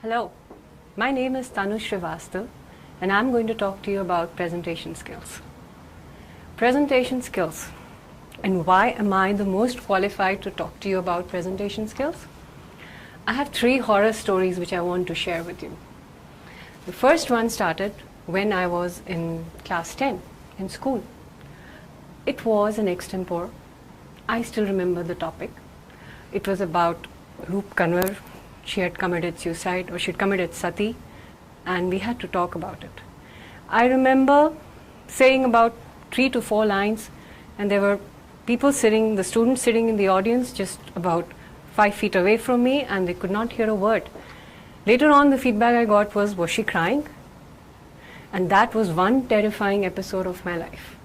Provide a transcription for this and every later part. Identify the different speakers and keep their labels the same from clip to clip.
Speaker 1: Hello, my name is Tanu Srivastav and I'm going to talk to you about presentation skills. Presentation skills. And why am I the most qualified to talk to you about presentation skills? I have 3 horror stories which I want to share with you. The first one started when I was in class 10 in school. It was an extempore. I still remember the topic. It was about Roop Kanwar. She had committed suicide, or she had committed sati, and we had to talk about it. I remember saying about 3 to 4 lines, and there were people sitting, the students sitting in the audience just about 5 feet away from me, and they could not hear a word. Later on, the feedback I got was she crying? And that was one terrifying episode of my life.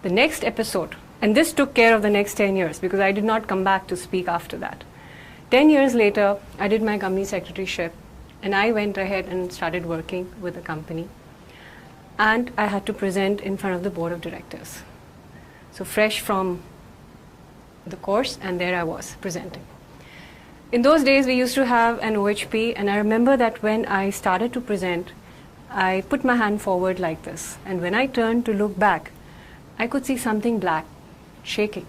Speaker 1: The next episode, and this took care of the next 10 years because I did not come back to speak after that. 10 years later, I did my company secretaryship and I went ahead and started working with a company. And I had to present in front of the board of directors. So fresh from the course, and there I was presenting. In those days, we used to have an OHP, and I remember that when I started to present, I put my hand forward like this. And when I turned to look back, I could see something black shaking.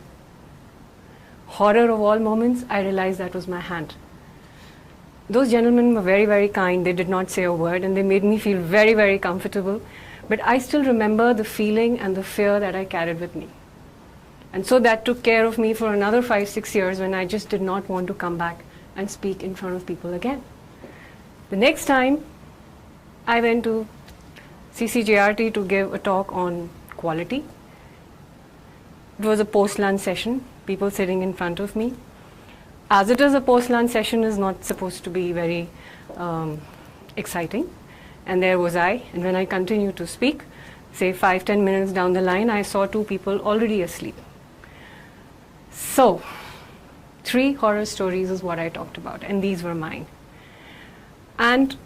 Speaker 1: Horror of all moments, I realized that was my hand. Those gentlemen were very, very kind. They did not say a word and they made me feel very, very comfortable. But I still remember the feeling and the fear that I carried with me. And so that took care of me for another 5-6 years when I just did not want to come back and speak in front of people again. The next time, I went to CCJRT to give a talk on quality. It was a post-lunch session. People sitting in front of me. As it is, a post-lunch session is not supposed to be very exciting. And there was I, and when I continued to speak, say 5-10 minutes down the line, I saw 2 people already asleep. So, 3 horror stories is what I talked about, and these were mine. And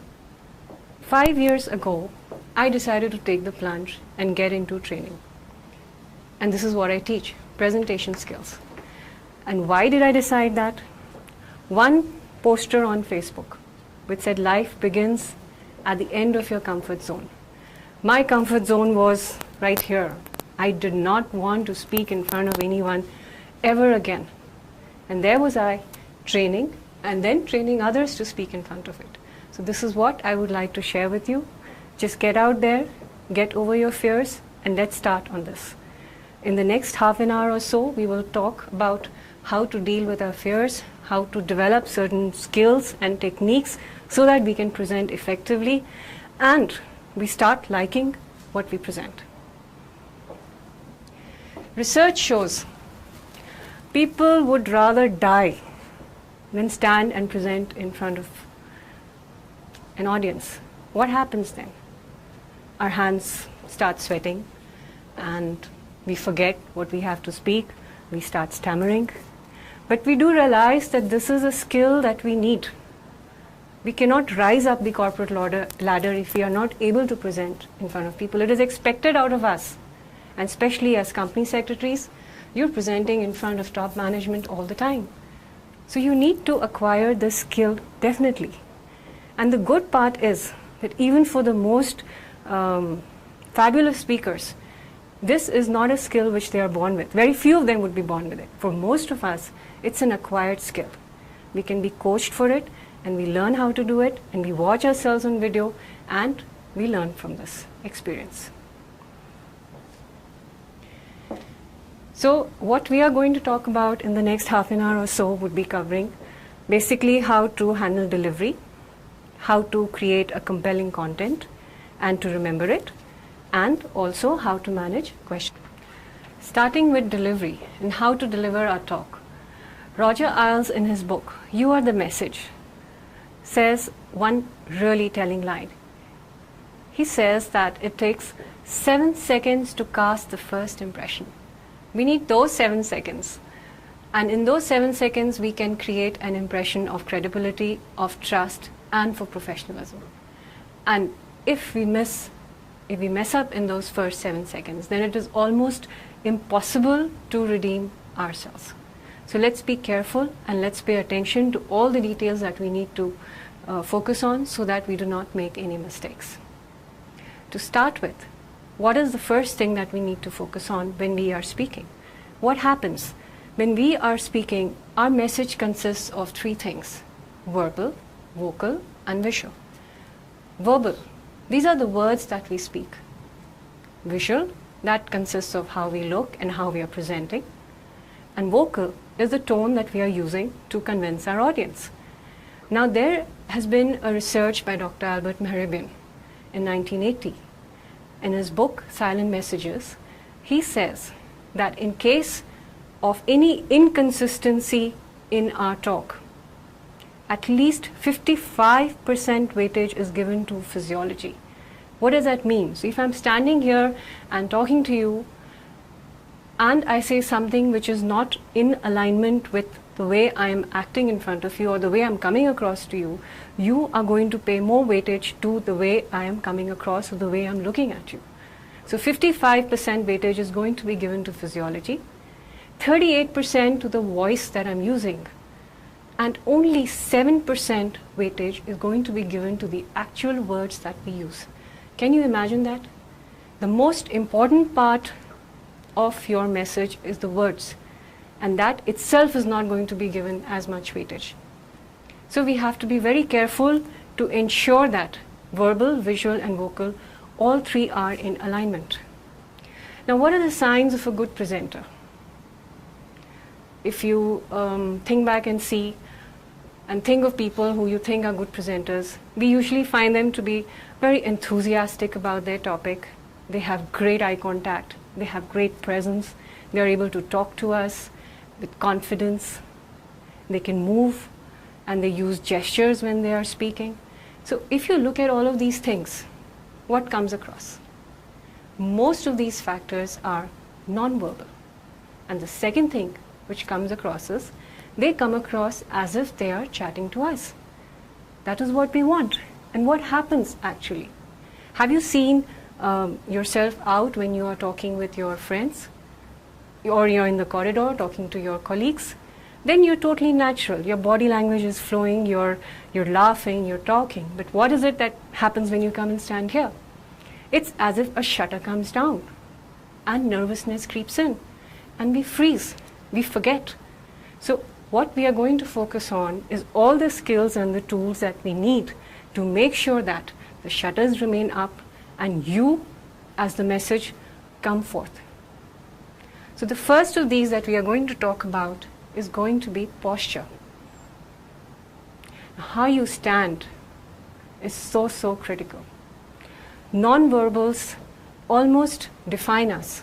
Speaker 1: 5 years ago, I decided to take the plunge and get into training. And this is what I teach, presentation skills. And why did I decide that? One poster on Facebook which said life begins at the end of your comfort zone. My comfort zone was right here. I did not want to speak in front of anyone ever again. And there was I training and then training others to speak in front of it. So this is what I would like to share with you. Just get out there, get over your fears, and let's start on this. In the next half an hour or so, we will talk about how to deal with our fears, how to develop certain skills and techniques so that we can present effectively and we start liking what we present. Research shows people would rather die than stand and present in front of an audience. What happens then? Our hands start sweating and we forget what we have to speak. We start stammering. But we do realize that this is a skill that we need. We cannot rise up the corporate ladder if we are not able to present in front of people. It is expected out of us. And especially as company secretaries, you're presenting in front of top management all the time. So you need to acquire this skill definitely. And the good part is that even for the most fabulous speakers, this is not a skill which they are born with. Very few of them would be born with it. For most of us, it's an acquired skill. We can be coached for it, and we learn how to do it, and we watch ourselves on video, and we learn from this experience. So what we are going to talk about in the next half an hour or so would be covering basically how to handle delivery, how to create a compelling content, and to remember it, and also how to manage questions. Starting with delivery and how to deliver our talk. Roger Ailes in his book, You Are the Message, says one really telling line. He says that it takes 7 seconds to cast the first impression. We need those 7 seconds. And in those 7 seconds, we can create an impression of credibility, of trust, and for professionalism. And if we mess up in those first 7 seconds, then it is almost impossible to redeem ourselves. So let's be careful and let's pay attention to all the details that we need to focus on so that we do not make any mistakes. To start with, what is the first thing that we need to focus on when we are speaking? What happens? When we are speaking, our message consists of three things: verbal, vocal, and visual. Verbal, these are the words that we speak. Visual, that consists of how we look and how we are presenting. And vocal is the tone that we are using to convince our audience. Now, there has been a research by Dr. Albert Mehrabian in 1980. In his book, Silent Messages, he says that in case of any inconsistency in our talk, at least 55% weightage is given to physiology. What does that mean? So if I'm standing here and talking to you and I say something which is not in alignment with the way I am acting in front of you or the way I'm coming across to you, you are going to pay more weightage to the way I am coming across or the way I'm looking at you. So 55% weightage is going to be given to physiology, 38% to the voice that I'm using, and only 7% weightage is going to be given to the actual words that we use. Can you imagine that? The most important part of your message is the words, and that itself is not going to be given as much weightage. So we have to be very careful to ensure that verbal, visual, and vocal, all three are in alignment. Now, what are the signs of a good presenter? If you think back and see and think of people who you think are good presenters, we usually find them to be very enthusiastic about their topic. They have great eye contact. They have great presence. They are able to talk to us with confidence. They can move and they use gestures when they are speaking. So if you look at all of these things, what comes across? Most of these factors are non-verbal. And the second thing which comes across is they come across as if they are chatting to us. That is what we want. And what happens actually? Have you seen yourself out when you are talking with your friends? Or you're in the corridor talking to your colleagues? Then you're totally natural. Your body language is flowing, you're laughing, you're talking. But what is it that happens when you come and stand here? It's as if a shutter comes down and nervousness creeps in and we freeze, we forget. So what we are going to focus on is all the skills and the tools that we need to make sure that the shutters remain up and you as the message come forth. So the first of these that we are going to talk about is going to be posture. How you stand is so critical. Non-verbals almost define us.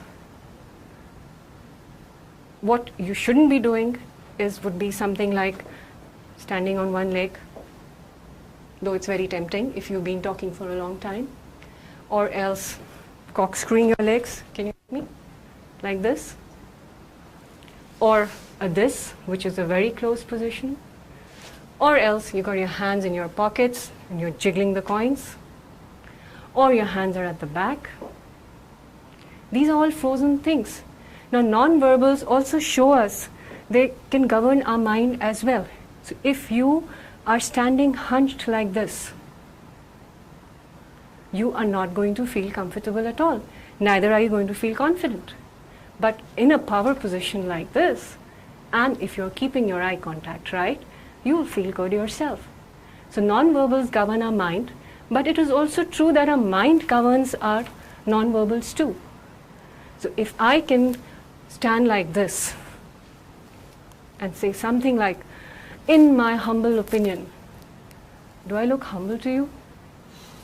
Speaker 1: What you shouldn't be doing would be something like standing on one leg, though it's very tempting if you've been talking for a long time, or else corkscrewing your legs, can you see me? Like this, or this, which is a very close position, or else you got your hands in your pockets and you're jiggling the coins, or your hands are at the back. These are all frozen things. Now, non-verbals also show us they can govern our mind as well. So if you are standing hunched like this, you are not going to feel comfortable at all. Neither are you going to feel confident. But in a power position like this, and if you're keeping your eye contact right, you will feel good yourself. So non-verbals govern our mind, but it is also true that our mind governs our non-verbals too. So if I can stand like this and say something like, in my humble opinion, do I look humble to you?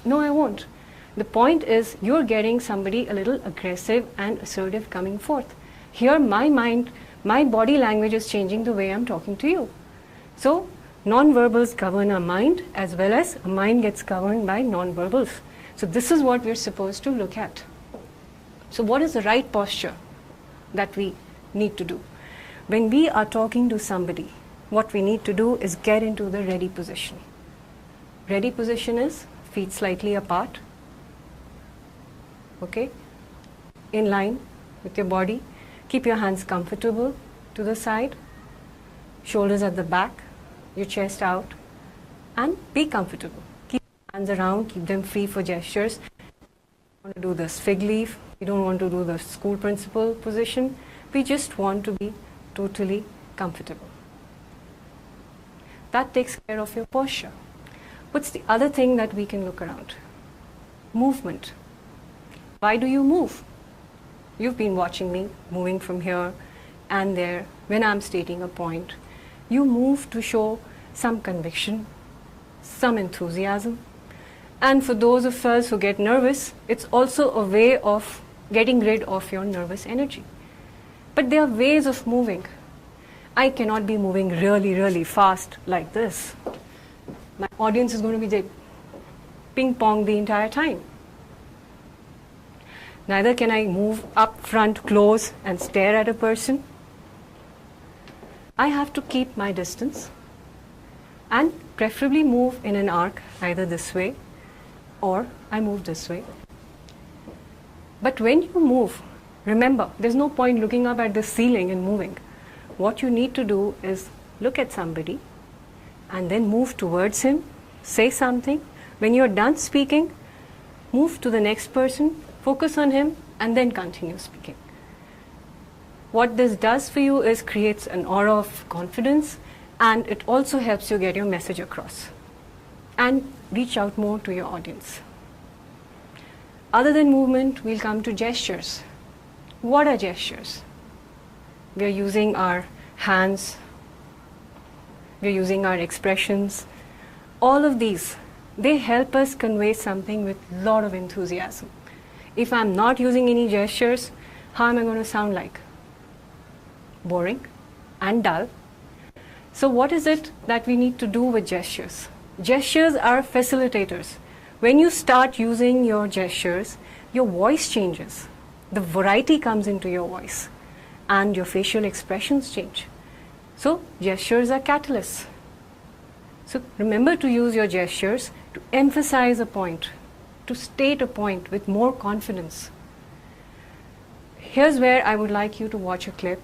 Speaker 1: No, I won't. The point is you're getting somebody a little aggressive and assertive coming forth. Here my mind, my body language is changing the way I'm talking to you. So non-verbals govern our mind as well as our mind gets governed by non-verbals. So this is what we're supposed to look at. So what is the right posture that we need to do? When we are talking to somebody, what we need to do is get into the ready position. Ready position is feet slightly apart, okay, in line with your body. Keep your hands comfortable to the side, shoulders at the back, your chest out, and be comfortable. Keep your hands around, keep them free for gestures. We don't want to do this fig leaf, we don't want to do the school principal position, we just want to be totally comfortable. That takes care of your posture. What's the other thing that we can look around? Movement. Why do you move? You've been watching me moving from here and there when I'm stating a point. You move to show some conviction, some enthusiasm. And for those of us who get nervous, it's also a way of getting rid of your nervous energy. But there are ways of moving. I cannot be moving really, really fast like this. My audience is going to be ping pong the entire time. Neither can I move up front close and stare at a person. I have to keep my distance and preferably move in an arc, either this way or I move this way. But when you move, remember, there's no point looking up at the ceiling and moving. What you need to do is look at somebody and then move towards him, say something. When you're done speaking, move to the next person, focus on him, and then continue speaking. What this does for you is creates an aura of confidence, and it also helps you get your message across and reach out more to your audience. Other than movement, we'll come to gestures. What are gestures? We are using our hands, we are using our expressions. All of these, they help us convey something with a lot of enthusiasm. If I'm not using any gestures, how am I going to sound like? Boring and dull. So what is it that we need to do with gestures? Gestures are facilitators. When you start using your gestures, your voice changes. The variety comes into your voice and your facial expressions change. So gestures are catalysts. So remember to use your gestures to emphasize a point, to state a point with more confidence. Here's where I would like you to watch a clip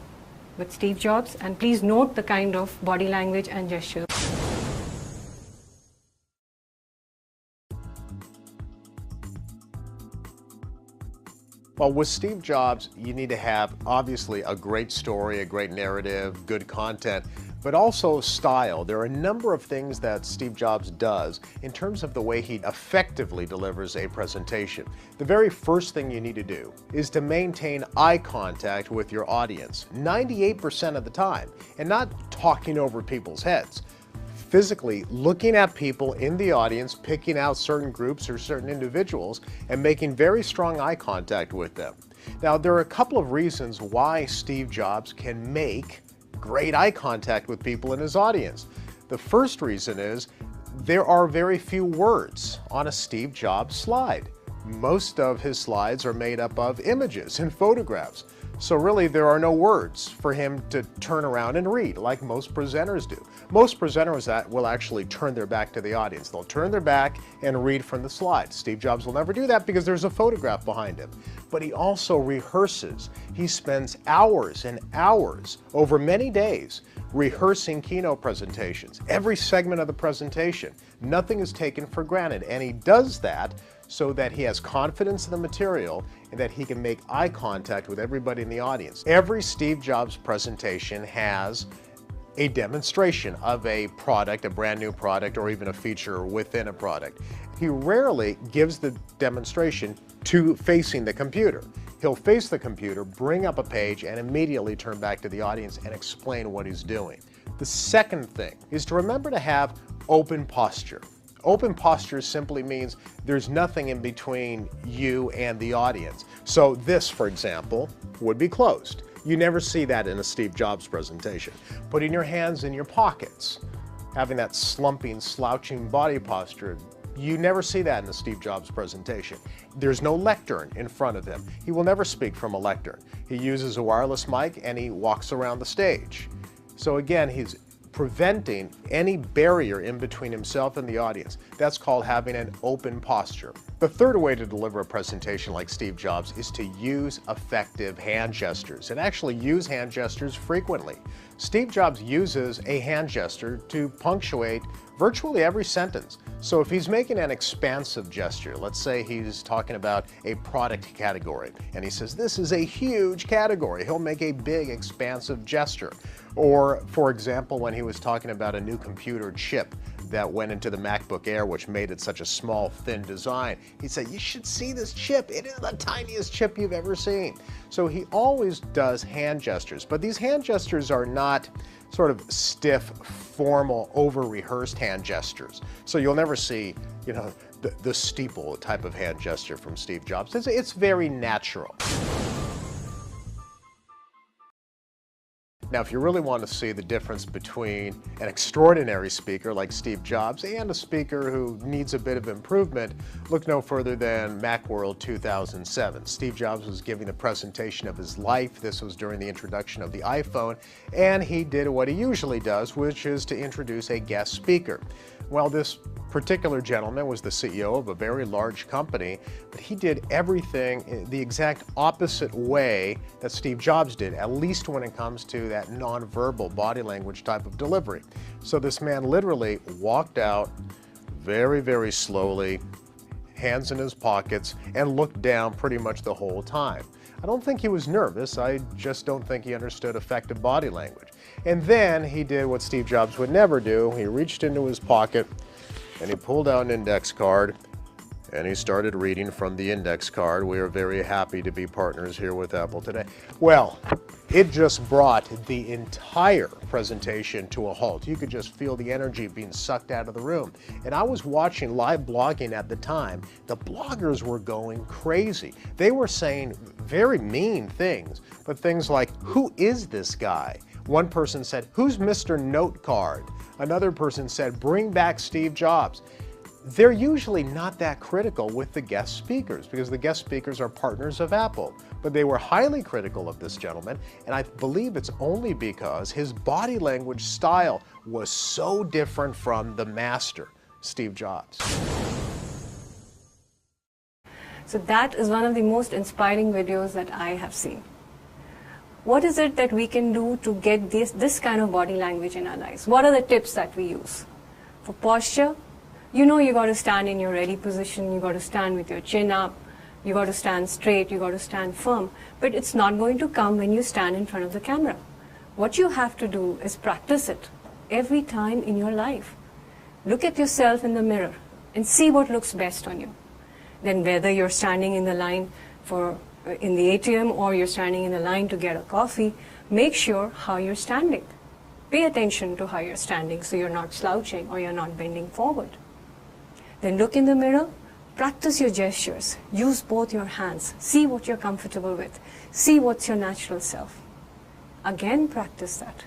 Speaker 1: with Steve Jobs, and please note the kind of body language and gestures.
Speaker 2: Well, with Steve Jobs, you need to have obviously a great story, a great narrative, good content, but also style. There are a number of things that Steve Jobs does in terms of the way he effectively delivers a presentation. The very first thing you need to do is to maintain eye contact with your audience 98% of the time, and not talking over people's heads. Physically looking at people in the audience, picking out certain groups or certain individuals, and making very strong eye contact with them. Now, there are a couple of reasons why Steve Jobs can make great eye contact with people in his audience. The first reason is there are very few words on a Steve Jobs slide. Most of his slides are made up of images and photographs. So really there are no words for him to turn around and read like most presenters do. Most presenters will actually turn their back to the audience. They'll turn their back and read from the slides. Steve Jobs will never do that because there's a photograph behind him. But he also rehearses. He spends hours and hours over many days rehearsing keynote presentations. Every segment of the presentation, nothing is taken for granted. And he does that so that he has confidence in the material and that he can make eye contact with everybody in the audience. Every Steve Jobs presentation has a demonstration of a product, a brand new product, or even a feature within a product. He rarely gives the demonstration to facing the computer. He'll face the computer, bring up a page, and immediately turn back to the audience and explain what he's doing. The second thing is to remember to have open posture. Open posture simply means there's nothing in between you and the audience. So this, for example, would be closed. You never see that in a Steve Jobs presentation. Putting your hands in your pockets, having that slumping, slouching body posture, you never see that in a Steve Jobs presentation. There's no lectern in front of him. He will never speak from a lectern. He uses a wireless mic and he walks around the stage. So again, he's preventing any barrier in between himself and the audience. That's called having an open posture. The third way to deliver a presentation like Steve Jobs is to use effective hand gestures and actually use hand gestures frequently. Steve Jobs uses a hand gesture to punctuate virtually every sentence. So if he's making an expansive gesture, let's say he's talking about a product category, and he says, this is a huge category, he'll make a big expansive gesture. Or, for example, when he was talking about a new computer chip that went into the MacBook Air, which made it such a small, thin design, he said, you should see this chip. It is the tiniest chip you've ever seen. So he always does hand gestures, but these hand gestures are not sort of stiff, formal, over-rehearsed hand gestures. So you'll never see, you know, the steeple type of hand gesture from Steve Jobs. It's very natural. Now, if you really want to see the difference between an extraordinary speaker like Steve Jobs and a speaker who needs a bit of improvement, look no further than Macworld 2007. Steve Jobs was giving a presentation of his life. This was during the introduction of the iPhone, and he did what he usually does, which is to introduce a guest speaker. Well, this particular gentleman was the CEO of a very large company, but he did everything the exact opposite way that Steve Jobs did, at least when it comes to that nonverbal body language type of delivery. So this man literally walked out very, very slowly, hands in his pockets, and looked down pretty much the whole time. I don't think he was nervous, I just don't think he understood effective body language. And then he did what Steve Jobs would never do. He reached into his pocket and he pulled out an index card and he started reading from the index card. We are very happy to be partners here with Apple today. Well, it just brought the entire presentation to a halt. You could just feel the energy being sucked out of the room. And I was watching live blogging at the time. The bloggers were going crazy. They were saying very mean things, but things like, who is this guy? One person said, who's Mr. Note Card? Another person said, bring back Steve Jobs. They're usually not that critical with the guest speakers because the guest speakers are partners of Apple. But they were highly critical of this gentleman, and I believe it's only because his body language style was so different from the master, Steve Jobs.
Speaker 1: So that is one of the most inspiring videos that I have seen. What is it that we can do to get this kind of body language in our lives? What are the tips that we use? For posture, you know you got to stand in your ready position, you got to stand with your chin up, you got to stand straight, you got to stand firm. But it's not going to come when you stand in front of the camera. What you have to do is practice it every time in your life. Look at yourself in the mirror and see what looks best on you. Then whether you're standing in the line in the ATM or you're standing in the line to get a coffee, make sure how you're standing. Pay attention to how you're standing so you're not slouching or you're not bending forward. Then look in the mirror, practice your gestures, use both your hands, see what you're comfortable with, see what's your natural self. Again, practice that.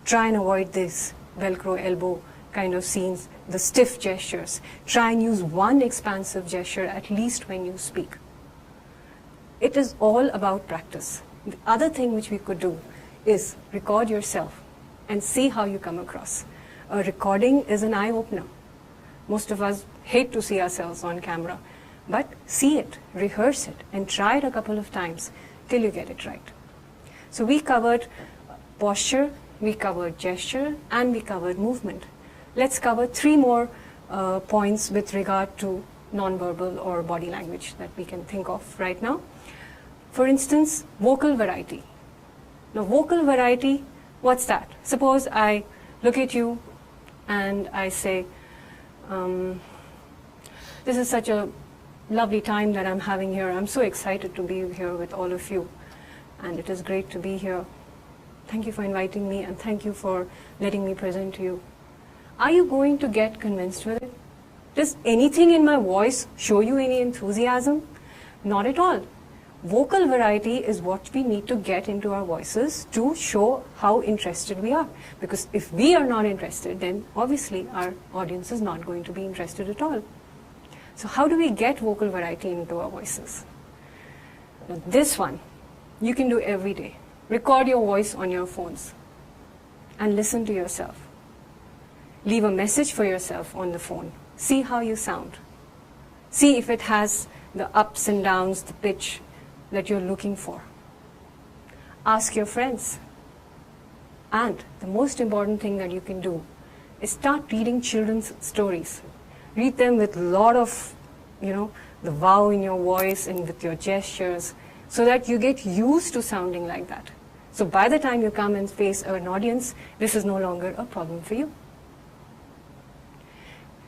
Speaker 1: Try and avoid this Velcro elbow kind of scenes, the stiff gestures. Try and use one expansive gesture at least when you speak. It is all about practice. The other thing which we could do is record yourself and see how you come across. A recording is an eye-opener. Most of us hate to see ourselves on camera, but see it, rehearse it, and try it a couple of times till you get it right. So we covered posture, we covered gesture, and we covered movement. Let's cover 3 more points with regard to nonverbal or body language that we can think of right now. For instance, vocal variety. Now, vocal variety, what's that? Suppose I look at you and I say, this is such a lovely time that I'm having here. I'm so excited to be here with all of you. And it is great to be here. Thank you for inviting me and thank you for letting me present to you. Are you going to get convinced with it? Does anything in my voice show you any enthusiasm? Not at all. Vocal variety is what we need to get into our voices to show how interested we are. Because if we are not interested, then obviously our audience is not going to be interested at all. So how do we get vocal variety into our voices? Now, this one you can do every day. Record your voice on your phones and listen to yourself. Leave a message for yourself on the phone. See how you sound. See if it has the ups and downs, the pitch that you're looking for. Ask your friends. And the most important thing that you can do is start reading children's stories. Read them with a lot of, the wow in your voice and with your gestures, so that you get used to sounding like that. So by the time you come and face an audience, this is no longer a problem for you.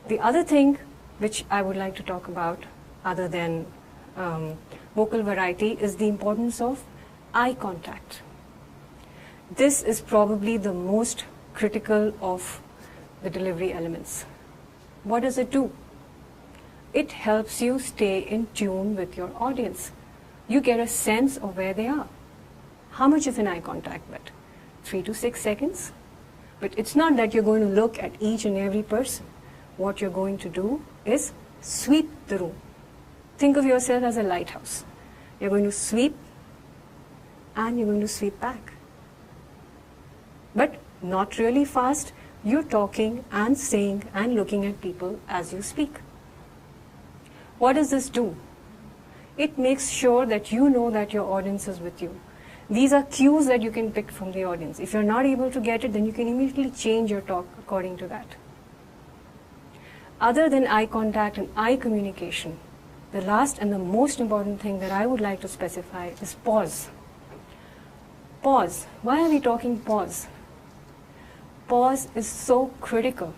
Speaker 1: The other thing which I would like to talk about, other than vocal variety, is the importance of eye contact. This is probably the most critical of the delivery elements. What does it do? It helps you stay in tune with your audience. You get a sense of where they are. How much of an eye contact bet? 3 to 6 seconds? But it's not that you're going to look at each and every person. What you're going to do is sweep the room. Think of yourself as a lighthouse. You're going to sweep and you're going to sweep back. But not really fast. You're talking and saying and looking at people as you speak. What does this do? It makes sure that you know that your audience is with you. These are cues that you can pick from the audience. If you're not able to get it, then you can immediately change your talk according to that. Other than eye contact and eye communication, the last and the most important thing that I would like to specify is pause. Pause. Why are we talking pause? Pause is so critical.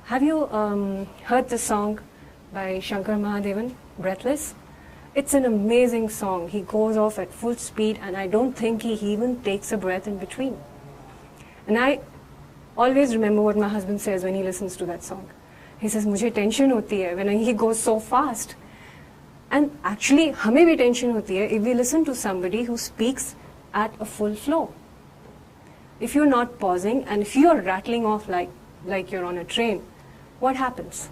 Speaker 1: Have you heard the song by Shankar Mahadevan, Breathless? It's an amazing song. He goes off at full speed and I don't think he even takes a breath in between. And I always remember what my husband says when he listens to that song. He says, "Mujhe tension hoti hai when he goes so fast." And actually, hame bhi tension hoti hai if we listen to somebody who speaks at a full flow. If you're not pausing and if you're rattling off like you're on a train, what happens?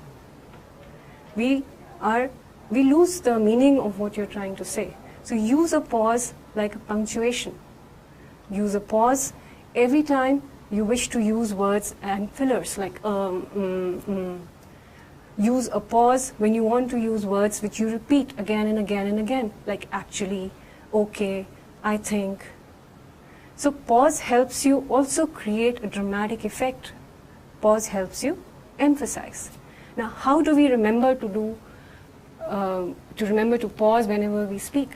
Speaker 1: We lose the meaning of what you're trying to say. So use a pause like a punctuation. Use a pause every time you wish to use words and fillers like Use a pause when you want to use words which you repeat again and again and again, like actually, okay, I think. So pause helps you also create a dramatic effect. Pause helps you emphasize. Now, how do we remember to pause whenever we speak?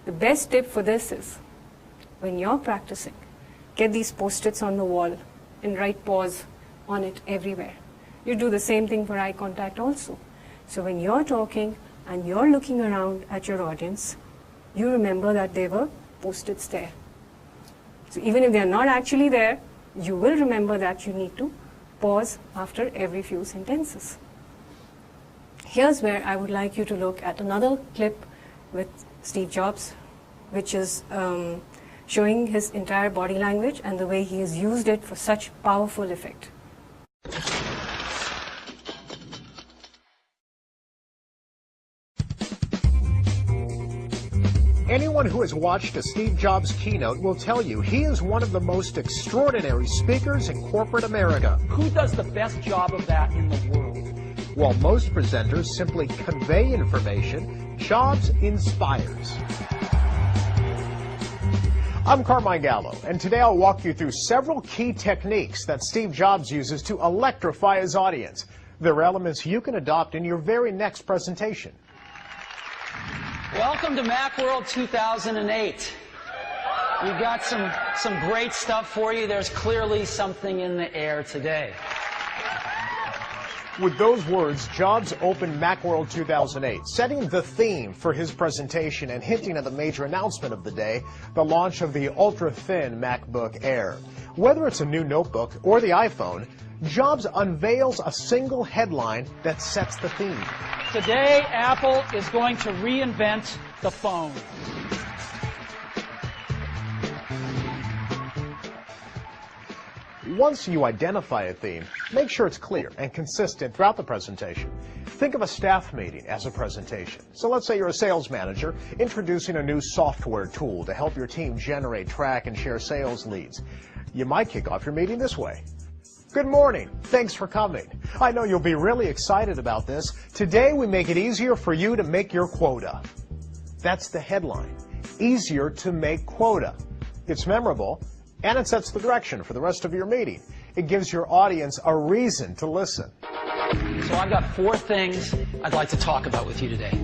Speaker 1: The best tip for this is, when you're practicing, get these post-its on the wall and write pause on it everywhere. You do the same thing for eye contact also. So when you're talking and you're looking around at your audience, you remember that there were post-its there. So even if they're not actually there, you will remember that you need to pause after every few sentences. Here's where I would like you to look at another clip with Steve Jobs, which is showing his entire body language and the way he has used it for such powerful effect.
Speaker 2: Anyone who has watched a Steve Jobs keynote will tell you he is one of the most extraordinary speakers in corporate America.
Speaker 3: Who does the best job of that in the world?
Speaker 2: While most presenters simply convey information, Jobs inspires. I'm Carmine Gallo, and today I'll walk you through several key techniques that Steve Jobs uses to electrify his audience. They're elements you can adopt in your very next presentation.
Speaker 3: Welcome to Macworld 2008. We've got some great stuff for you. There's clearly something in the air today.
Speaker 2: With those words, Jobs opened Macworld 2008, setting the theme for his presentation and hinting at the major announcement of the day, the launch of the ultra-thin MacBook Air. Whether it's a new notebook or the iPhone, Jobs unveils a single headline that sets the theme.
Speaker 3: Today, Apple is going to reinvent the phone.
Speaker 2: Once you identify a theme, make sure it's clear and consistent throughout the presentation. Think of a staff meeting as a presentation. So let's say you're a sales manager introducing a new software tool to help your team generate, track, and share sales leads. You might kick off your meeting this way. Good morning. Thanks for coming. I know you'll be really excited about this. Today we make it easier for you to make your quota. That's the headline. Easier to make quota. It's memorable, and it sets the direction for the rest of your meeting. It gives your audience a reason to listen.
Speaker 3: So I've got 4 things I'd like to talk about with you today.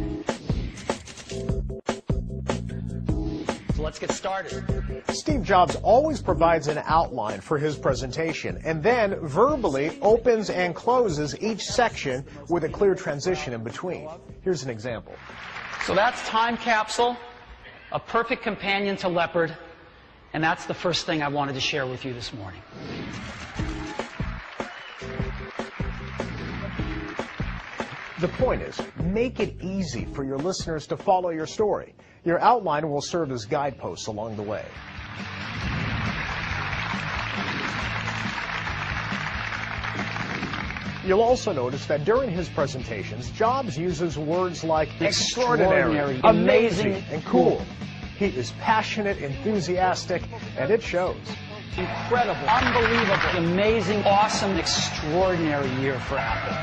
Speaker 3: So let's get started.
Speaker 2: Steve Jobs always provides an outline for his presentation and then verbally opens and closes each section with a clear transition in between. Here's an example.
Speaker 3: So that's Time Capsule, a perfect companion to Leopard, and that's the first thing I wanted to share with you this morning.
Speaker 2: The point is, make it easy for your listeners to follow your story. Your outline will serve as guideposts along the way. You'll also notice that during his presentations, Jobs uses words like extraordinary, amazing, and cool. He is passionate, enthusiastic, and it shows.
Speaker 3: Incredible, unbelievable, amazing, awesome, extraordinary year for Apple.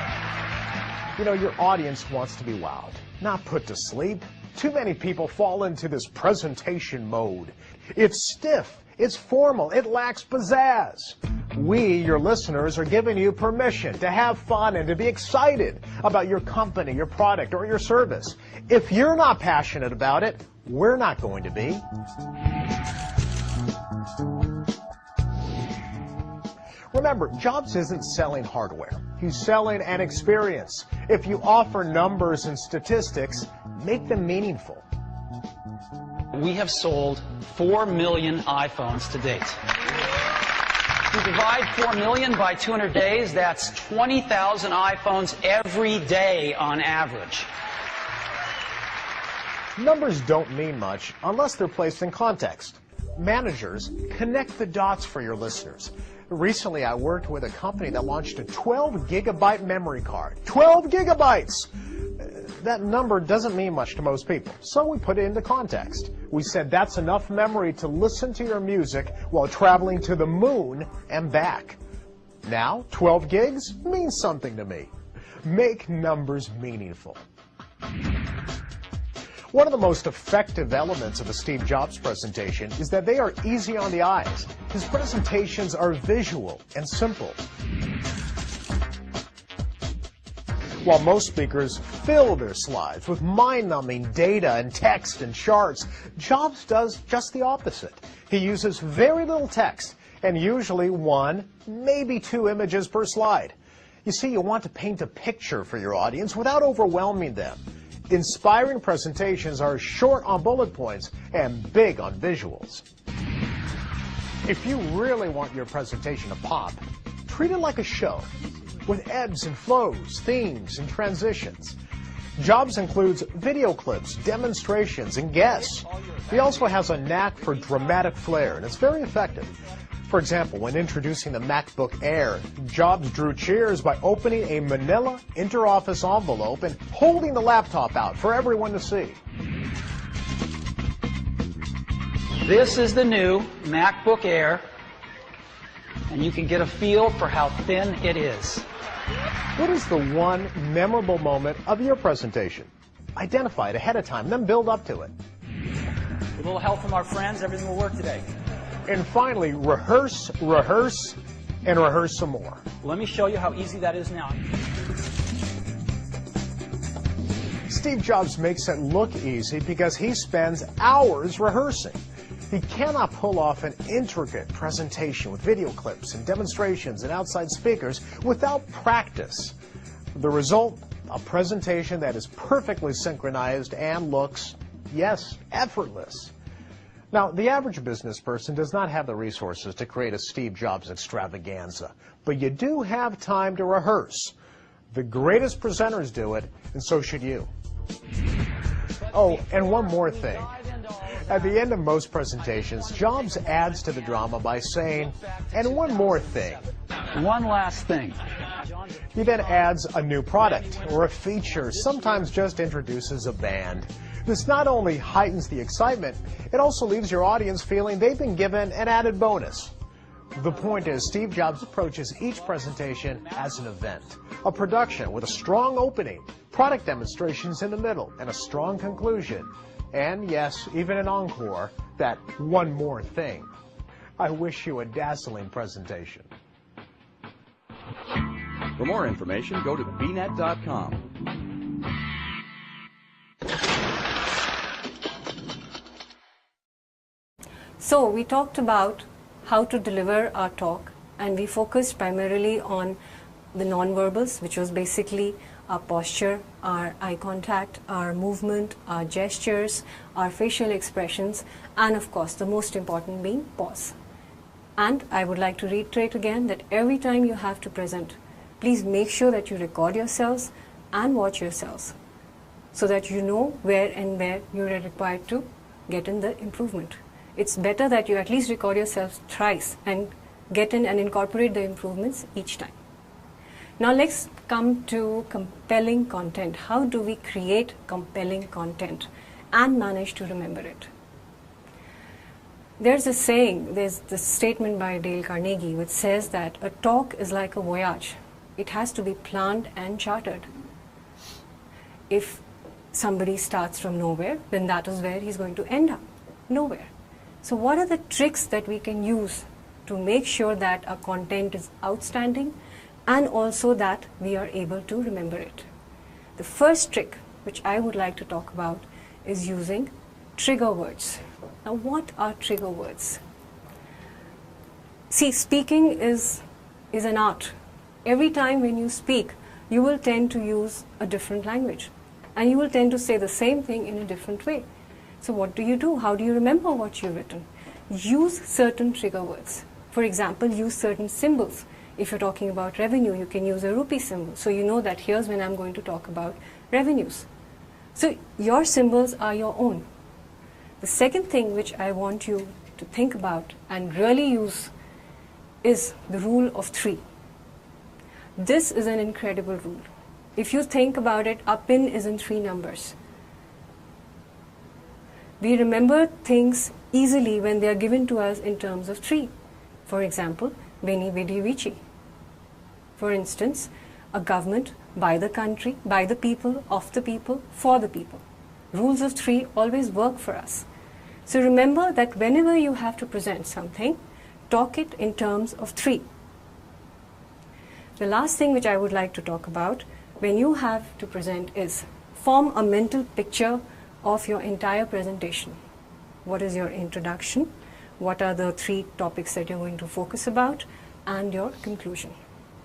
Speaker 2: You know, your audience wants to be wowed, not put to sleep. Too many people fall into this presentation mode. It's stiff, it's formal, it lacks pizzazz. We, your listeners, are giving you permission to have fun and to be excited about your company, your product, or your service. If you're not passionate about it, we're not going to be. Remember, Jobs isn't selling hardware. He's selling an experience. If you offer numbers and statistics, make them meaningful.
Speaker 3: We have sold 4 million iPhones to date. If you divide 4 million by 200 days, that's 20,000 iPhones every day on average.
Speaker 2: Numbers don't mean much unless they're placed in context. Managers, connect the dots for your listeners. Recently, I worked with a company that launched a 12-gigabyte memory card. 12 gigabytes! That number doesn't mean much to most people, so we put it into context. We said that's enough memory to listen to your music while traveling to the moon and back. Now, 12 gigs means something to me. Make numbers meaningful. One of the most effective elements of a Steve Jobs presentation is that they are easy on the eyes. His presentations are visual and simple. While most speakers fill their slides with mind-numbing data and text and charts, Jobs does just the opposite. He uses very little text and usually 1, maybe 2 images per slide. You see, you want to paint a picture for your audience without overwhelming them. Inspiring presentations are short on bullet points and big on visuals. If you really want your presentation to pop, treat it like a show with ebbs and flows, themes, and transitions. Jobs includes video clips, demonstrations, and guests. He also has a knack for dramatic flair, and it's very effective. For example, when introducing the MacBook Air, Jobs drew cheers by opening a manila interoffice envelope and holding the laptop out for everyone to see.
Speaker 3: This is the new MacBook Air, and you can get a feel for how thin it is.
Speaker 2: What is the one memorable moment of your presentation? Identify it ahead of time, then build up to it.
Speaker 3: With a little help from our friends, everything will work today.
Speaker 2: And finally, rehearse, rehearse, and rehearse some more.
Speaker 3: Let me show you how easy that is now.
Speaker 2: Steve Jobs makes it look easy because he spends hours rehearsing. He cannot pull off an intricate presentation with video clips and demonstrations and outside speakers without practice. The result, a presentation that is perfectly synchronized and looks, yes, effortless. Now, the average business person does not have the resources to create a Steve Jobs extravaganza, but you do have time to rehearse. The greatest presenters do it, and so should you. Oh, and one more thing. At the end of most presentations, Jobs adds to the drama by saying, and one more thing.
Speaker 3: One last thing.
Speaker 2: He then adds a new product or a feature, sometimes just introduces a band. This not only heightens the excitement, it also leaves your audience feeling they've been given an added bonus. The point is, Steve Jobs approaches each presentation as an event, a production with a strong opening, product demonstrations in the middle, and a strong conclusion. And yes, even an encore, that one more thing. I wish you a dazzling presentation.
Speaker 4: For more information, go to bnet.com.
Speaker 1: So we talked about how to deliver our talk, and we focused primarily on the nonverbals, which was basically our posture, our eye contact, our movement, our gestures, our facial expressions, and of course the most important being pause. And I would like to reiterate again that every time you have to present, please make sure that you record yourselves and watch yourselves so that you know where you are required to get in the improvement. It's better that you at least record yourselves thrice and get in and incorporate the improvements each time. Now let's come to compelling content. How do we create compelling content and manage to remember it? There's a saying, there's this statement by Dale Carnegie which says that a talk is like a voyage. It has to be planned and chartered. If somebody starts from nowhere, then that is where he's going to end up, nowhere. So what are the tricks that we can use to make sure that our content is outstanding and also that we are able to remember it? The first trick which I would like to talk about is using trigger words. Now what are trigger words? See, speaking is an art. Every time when you speak, you will tend to use a different language and you will tend to say the same thing in a different way. So what do you do? How do you remember what you've written? Use certain trigger words. For example, use certain symbols. If you're talking about revenue, you can use a rupee symbol. So you know that here's when I'm going to talk about revenues. So your symbols are your own. The second thing which I want you to think about and really use is the rule of 3. This is an incredible rule. If you think about it, our PIN is in 3 numbers. We remember things easily when they are given to us in terms of 3. For example, Veni Vidi Vici. For instance, a government by the country, by the people, of the people, for the people. Rules of 3 always work for us. So remember that whenever you have to present something, talk it in terms of 3. The last thing which I would like to talk about when you have to present is form a mental picture of your entire presentation. What is your introduction? What are the 3 topics that you're going to focus about? And your conclusion.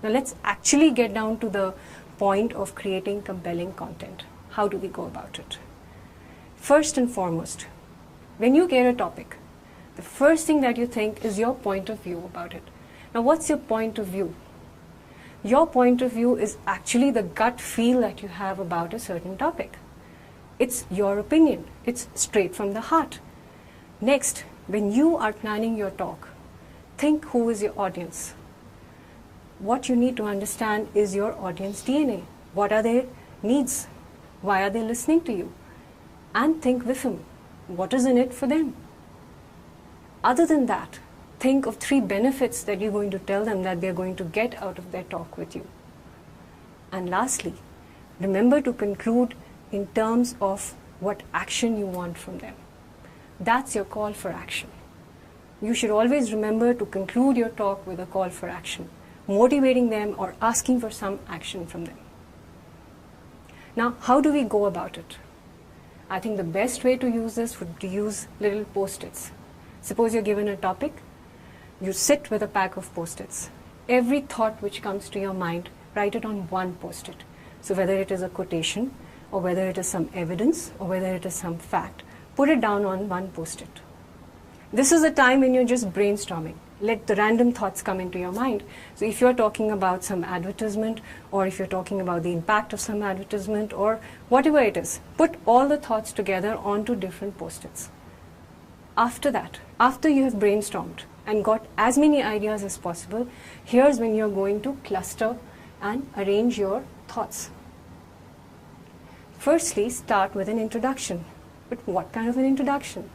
Speaker 1: Now let's actually get down to the point of creating compelling content. How do we go about it? First and foremost, when you get a topic, the first thing that you think is your point of view about it. Now what's your point of view? Your point of view is actually the gut feel that you have about a certain topic. It's your opinion. It's straight from the heart. Next, when you are planning your talk, think who is your audience. What you need to understand is your audience DNA. What are their needs? Why are they listening to you? And think with them. What is in it for them? Other than that, think of 3 benefits that you're going to tell them that they're going to get out of their talk with you. And lastly, remember to conclude in terms of what action you want from them. That's your call for action. You should always remember to conclude your talk with a call for action, motivating them or asking for some action from them. Now, how do we go about it? I think the best way to use this would be to use little post-its. Suppose you're given a topic, you sit with a pack of post-its. Every thought which comes to your mind, write it on one post-it. So whether it is a quotation, or whether it is some evidence, or whether it is some fact, put it down on one post-it. This is a time when you're just brainstorming. Let the random thoughts come into your mind. So if you're talking about some advertisement, or if you're talking about the impact of some advertisement, or whatever it is, put all the thoughts together onto different post-its. After that, after you have brainstormed and got as many ideas as possible, here's when you're going to cluster and arrange your thoughts. Firstly, start with an introduction. But what kind of an introduction?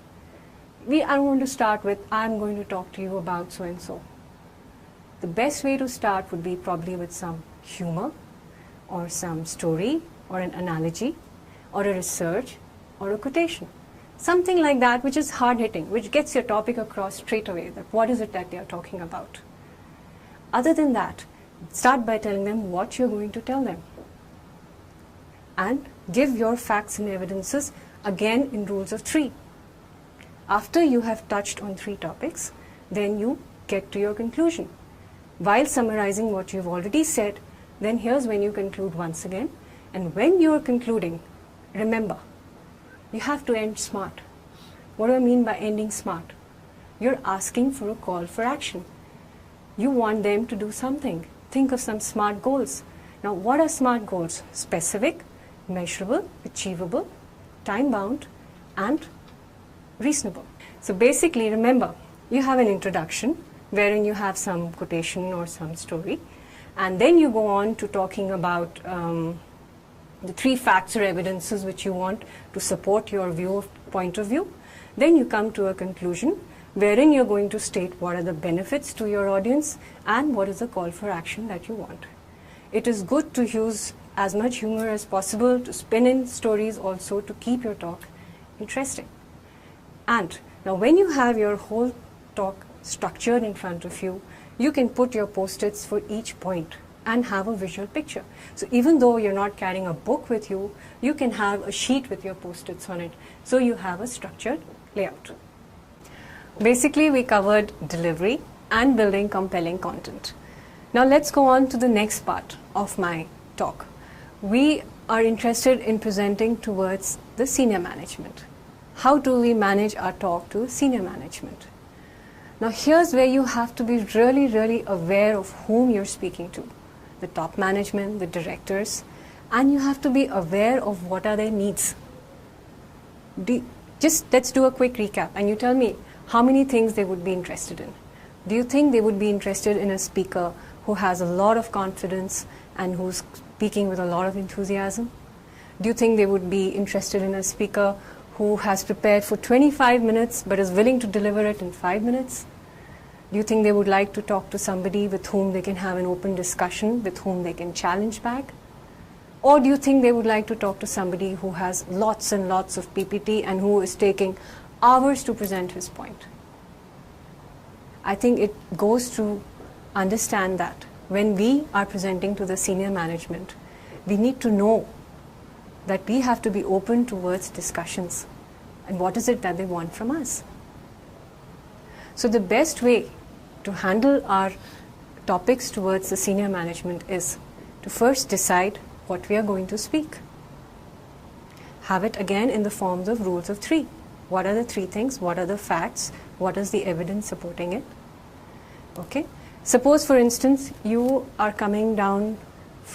Speaker 1: I don't want to start with, I'm going to talk to you about so-and-so. The best way to start would be probably with some humor or some story or an analogy or a research or a quotation. Something like that which is hard-hitting, which gets your topic across straight away, that what is it that they are talking about. Other than that, start by telling them what you're going to tell them. And give your facts and evidences again in rules of 3. After you have touched on 3 topics, then you get to your conclusion. While summarizing what you've already said, then here's when you conclude once again. And when you're concluding, remember, you have to end smart. What do I mean by ending smart? You're asking for a call for action. You want them to do something. Think of some SMART goals. Now, what are SMART goals? Specific, measurable, achievable, time-bound, and reasonable. So basically, remember, you have an introduction wherein you have some quotation or some story, and then you go on to talking about the 3 facts or evidences which you want to support your point of view. Then you come to a conclusion wherein you're going to state what are the benefits to your audience and what is the call for action that you want. It is good to use as much humor as possible, to spin in stories also, to keep your talk interesting. And now when you have your whole talk structured in front of you, you can put your post-its for each point and have a visual picture. So even though you're not carrying a book with you, you can have a sheet with your post-its on it. So you have a structured layout. Basically, we covered delivery and building compelling content. Now let's go on to the next part of my talk. We are interested in presenting towards the senior management. How do we manage our talk to senior management? Now here's where you have to be really, really aware of whom you're speaking to. The top management, the directors, and you have to be aware of what are their needs. Just let's do a quick recap and you tell me how many things they would be interested in. Do you think they would be interested in a speaker who has a lot of confidence and who's speaking with a lot of enthusiasm? Do you think they would be interested in a speaker who has prepared for 25 minutes but is willing to deliver it in 5 minutes? Do you think they would like to talk to somebody with whom they can have an open discussion, with whom they can challenge back? Or do you think they would like to talk to somebody who has lots and lots of PPT and who is taking hours to present his point? I think it goes to understand that when we are presenting to the senior management, we need to know that we have to be open towards discussions and what is it that they want from us. So the best way to handle our topics towards the senior management is to first decide what we are going to speak. Have it again in the forms of rules of 3. What are the 3 things? What are the facts? What is the evidence supporting it? Okay. Suppose, for instance, you are coming down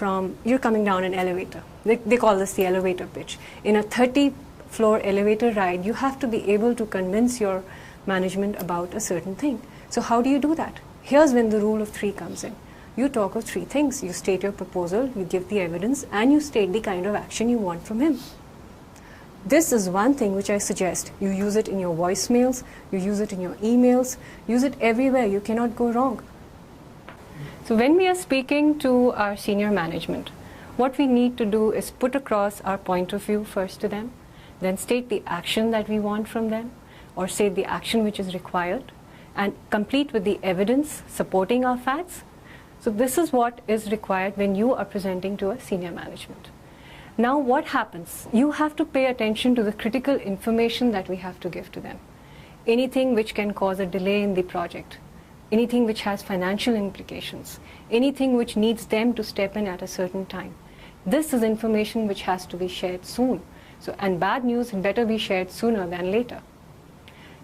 Speaker 1: an elevator. They call this the elevator pitch. In a 30-floor elevator ride, you have to be able to convince your management about a certain thing. So how do you do that? Here's when the rule of 3 comes in. You talk of 3 things. You state your proposal, you give the evidence, and you state the kind of action you want from him. This is one thing which I suggest. You use it in your voicemails, you use it in your emails, use it everywhere. You cannot go wrong. So when we are speaking to our senior management, what we need to do is put across our point of view first to them, then state the action that we want from them, or state the action which is required, and complete with the evidence supporting our facts. So this is what is required when you are presenting to a senior management. Now what happens? You have to pay attention to the critical information that we have to give to them. Anything which can cause a delay in the project, anything which has financial implications, anything which needs them to step in at a certain time. This is information which has to be shared soon. And bad news better be shared sooner than later.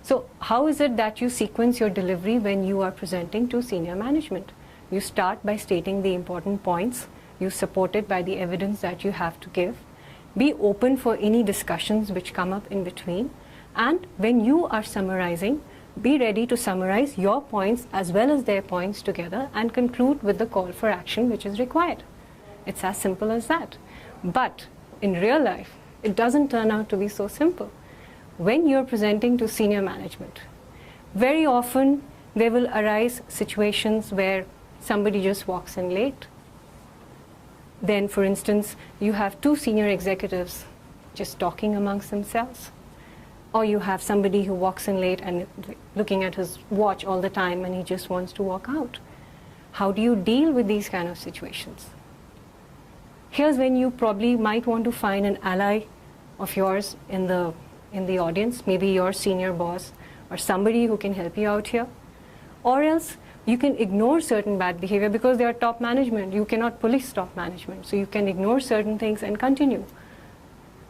Speaker 1: So how is it that you sequence your delivery when you are presenting to senior management? You start by stating the important points. You support it by the evidence that you have to give. Be open for any discussions which come up in between. And when you are summarizing, be ready to summarize your points as well as their points together and conclude with the call for action which is required. It's as simple as that. But in real life, it doesn't turn out to be so simple. When you're presenting to senior management, very often there will arise situations where somebody just walks in late. Then, for instance, you have two senior executives just talking amongst themselves. Or you have somebody who walks in late and looking at his watch all the time and he just wants to walk out. How do you deal with these kind of situations? Here's when you probably might want to find an ally of yours in the audience, maybe your senior boss or somebody who can help you out here. Or else you can ignore certain bad behavior because they are top management. You cannot police top management. So you can ignore certain things and continue.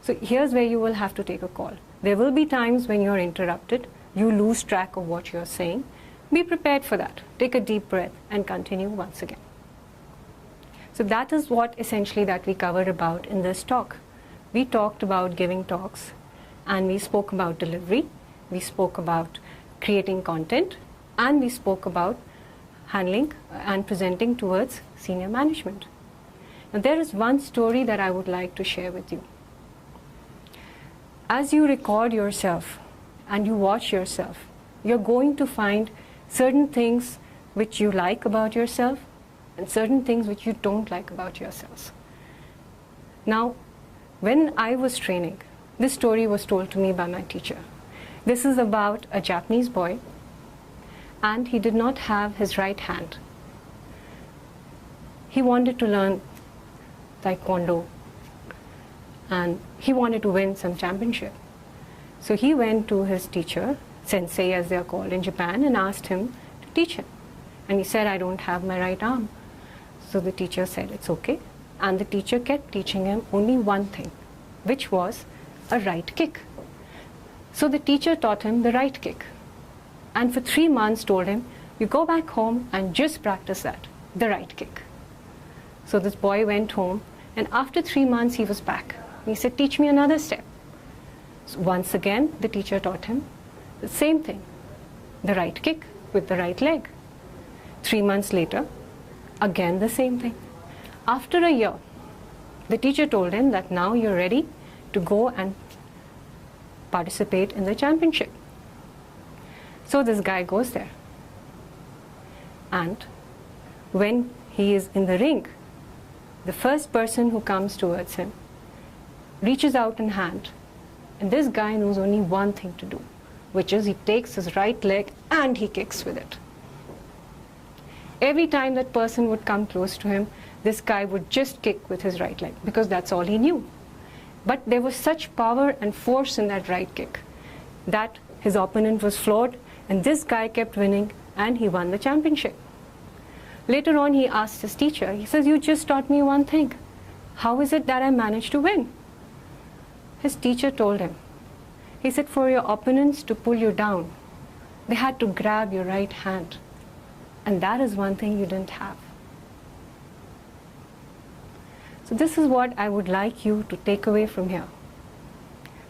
Speaker 1: So here's where you will have to take a call. There will be times when you're interrupted, you lose track of what you're saying. Be prepared for that. Take a deep breath and continue once again. So that is what essentially that we covered about in this talk. We talked about giving talks, and we spoke about delivery, we spoke about creating content, and we spoke about handling and presenting towards senior management. Now there is one story that I would like to share with you. As you record yourself and you watch yourself, you're going to find certain things which you like about yourself and certain things which you don't like about yourselves. Now, when I was training, this story was told to me by my teacher. This is about a Japanese boy, and he did not have his right hand. He wanted to learn Taekwondo, and he wanted to win some championship. So he went to his teacher, sensei as they are called in Japan, and asked him to teach him. And he said, I don't have my right arm. So the teacher said, it's okay. And the teacher kept teaching him only one thing, which was a right kick. So the teacher taught him the right kick. And for 3 months told him, you go back home and just practice that, the right kick. So this boy went home, and after 3 months he was back. He said, teach me another step. So once again, the teacher taught him the same thing, the right kick with the right leg. 3 months later, again the same thing. After a year, the teacher told him that now you're ready to go and participate in the championship. So this guy goes there. And when he is in the ring, the first person who comes towards him reaches out in hand, and this guy knows only one thing to do, which is he takes his right leg and he kicks with it. Every time that person would come close to him, this guy would just kick with his right leg because that's all he knew. But there was such power and force in that right kick that his opponent was floored, and this guy kept winning and he won the championship. Later on, he asked his teacher, he says, you just taught me one thing. How is it that I managed to win? His teacher told him, he said, for your opponents to pull you down, they had to grab your right hand. And that is one thing you didn't have. So this is what I would like you to take away from here.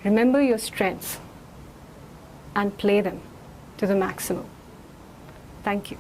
Speaker 1: Remember your strengths and play them to the maximum. Thank you.